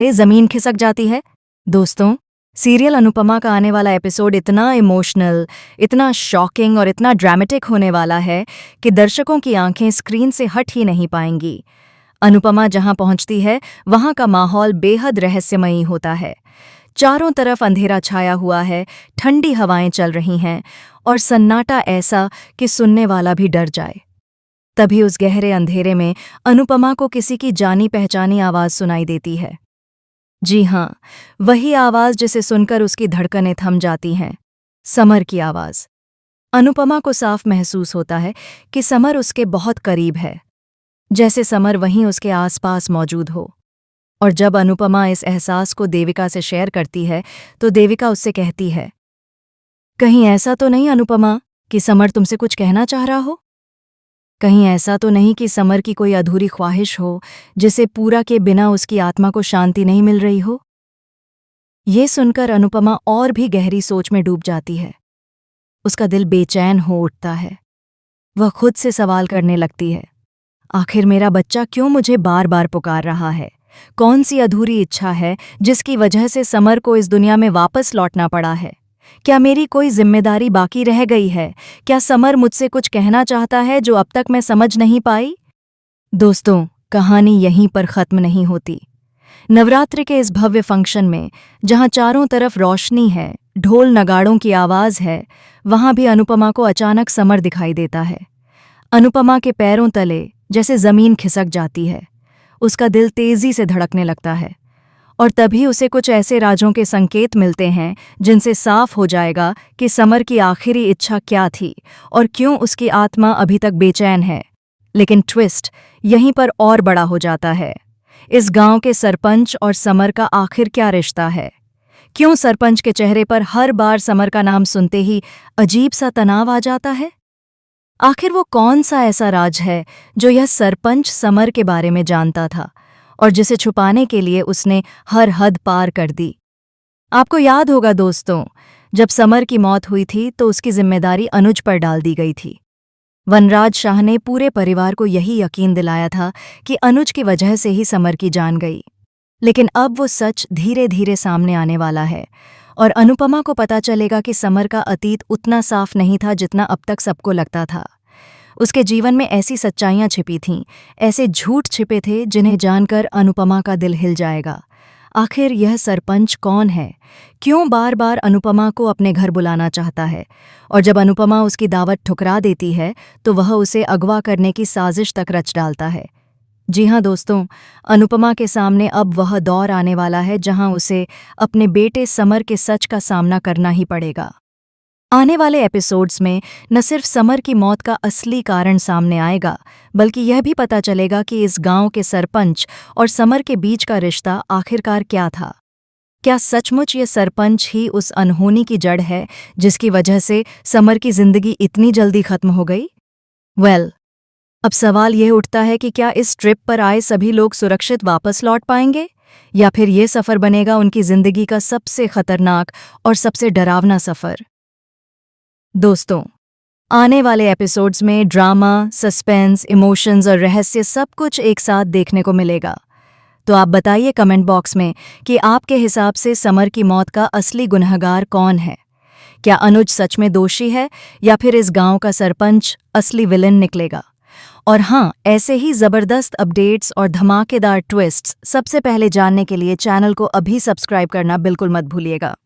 जमीन खिसक जाती है। दोस्तों, सीरियल अनुपमा का आने वाला एपिसोड इतना इमोशनल, इतना शॉकिंग और इतना ड्रामेटिक होने वाला है कि दर्शकों की आंखें स्क्रीन से हट ही नहीं पाएंगी। अनुपमा जहां पहुंचती है, वहां का माहौल बेहद रहस्यमयी होता है। चारों तरफ अंधेरा छाया हुआ है, ठंडी हवाएं चल रही हैं और सन्नाटा ऐसा कि सुनने वाला भी डर जाए। तभी उस गहरे अंधेरे में अनुपमा को किसी की जानी पहचानी आवाज सुनाई देती है। जी हाँ, वही आवाज जिसे सुनकर उसकी धड़कनें थम जाती हैं। समर की आवाज। अनुपमा को साफ महसूस होता है कि समर उसके बहुत करीब है, जैसे समर वहीं उसके आसपास मौजूद हो। और जब अनुपमा इस एहसास को देविका से शेयर करती है, तो देविका उससे कहती है, कहीं ऐसा तो नहीं अनुपमा कि समर तुमसे कुछ कहना चाह रहा हो? कहीं ऐसा तो नहीं कि समर की कोई अधूरी ख्वाहिश हो, जिसे पूरा के बिना उसकी आत्मा को शांति नहीं मिल रही हो? ये सुनकर अनुपमा और भी गहरी सोच में डूब जाती है। उसका दिल बेचैन हो उठता है। वह खुद से सवाल करने लगती है, आखिर मेरा बच्चा क्यों मुझे बार बार पुकार रहा है? कौन सी अधूरी इच्छा है जिसकी वजह से समर को इस दुनिया में वापस लौटना पड़ा है? क्या मेरी कोई जिम्मेदारी बाकी रह गई है? क्या समर मुझसे कुछ कहना चाहता है जो अब तक मैं समझ नहीं पाई? दोस्तों, कहानी यहीं पर खत्म नहीं होती। नवरात्र के इस भव्य फंक्शन में, जहां चारों तरफ रोशनी है, ढोल नगाड़ों की आवाज है, वहां भी अनुपमा को अचानक समर दिखाई देता है। अनुपमा के पैरों तले जैसे जमीन खिसक जाती है। उसका दिल तेजी से धड़कने लगता है और तभी उसे कुछ ऐसे राजों के संकेत मिलते हैं जिनसे साफ हो जाएगा कि समर की आखिरी इच्छा क्या थी और क्यों उसकी आत्मा अभी तक बेचैन है। लेकिन ट्विस्ट यहीं पर और बड़ा हो जाता है। इस गांव के सरपंच और समर का आखिर क्या रिश्ता है? क्यों सरपंच के चेहरे पर हर बार समर का नाम सुनते ही अजीब सा तनाव आ जाता है? आखिर वो कौन सा ऐसा राज है जो यह सरपंच समर के बारे में जानता था और जिसे छुपाने के लिए उसने हर हद पार कर दी? आपको याद होगा दोस्तों, जब समर की मौत हुई थी तो उसकी जिम्मेदारी अनुज पर डाल दी गई थी। वनराज शाह ने पूरे परिवार को यही यकीन दिलाया था कि अनुज की वजह से ही समर की जान गई। लेकिन अब वो सच धीरे धीरे सामने आने वाला है और अनुपमा को पता चलेगा कि समर का अतीत उतना साफ नहीं था जितना अब तक सबको लगता था। उसके जीवन में ऐसी सच्चाइयां छिपी थीं, ऐसे झूठ छिपे थे जिन्हें जानकर अनुपमा का दिल हिल जाएगा। आखिर यह सरपंच कौन है? क्यों बार बार अनुपमा को अपने घर बुलाना चाहता है? और जब अनुपमा उसकी दावत ठुकरा देती है तो वह उसे अगवा करने की साजिश तक रच डालता है। जी हाँ दोस्तों, अनुपमा के सामने अब वह दौर आने वाला है जहां उसे अपने बेटे समर के सच का सामना करना ही पड़ेगा। आने वाले एपिसोड्स में न सिर्फ समर की मौत का असली कारण सामने आएगा, बल्कि यह भी पता चलेगा कि इस गांव के सरपंच और समर के बीच का रिश्ता आखिरकार क्या था। क्या सचमुच ये सरपंच ही उस अनहोनी की जड़ है जिसकी वजह से समर की जिंदगी इतनी जल्दी खत्म हो गई? अब सवाल यह उठता है कि क्या इस ट्रिप पर आए सभी लोग सुरक्षित वापस लौट पाएंगे, या फिर ये सफ़र बनेगा उनकी जिंदगी का सबसे खतरनाक और सबसे डरावना सफ़र। दोस्तों, आने वाले एपिसोड्स में ड्रामा, सस्पेंस, इमोशंस और रहस्य सब कुछ एक साथ देखने को मिलेगा। तो आप बताइए कमेंट बॉक्स में कि आपके हिसाब से समर की मौत का असली गुनहगार कौन है? क्या अनुज सच में दोषी है या फिर इस गांव का सरपंच असली विलेन निकलेगा? और हाँ, ऐसे ही ज़बरदस्त अपडेट्स और धमाकेदार ट्विस्ट्स सबसे पहले जानने के लिए चैनल को अभी सब्सक्राइब करना बिल्कुल मत भूलिएगा।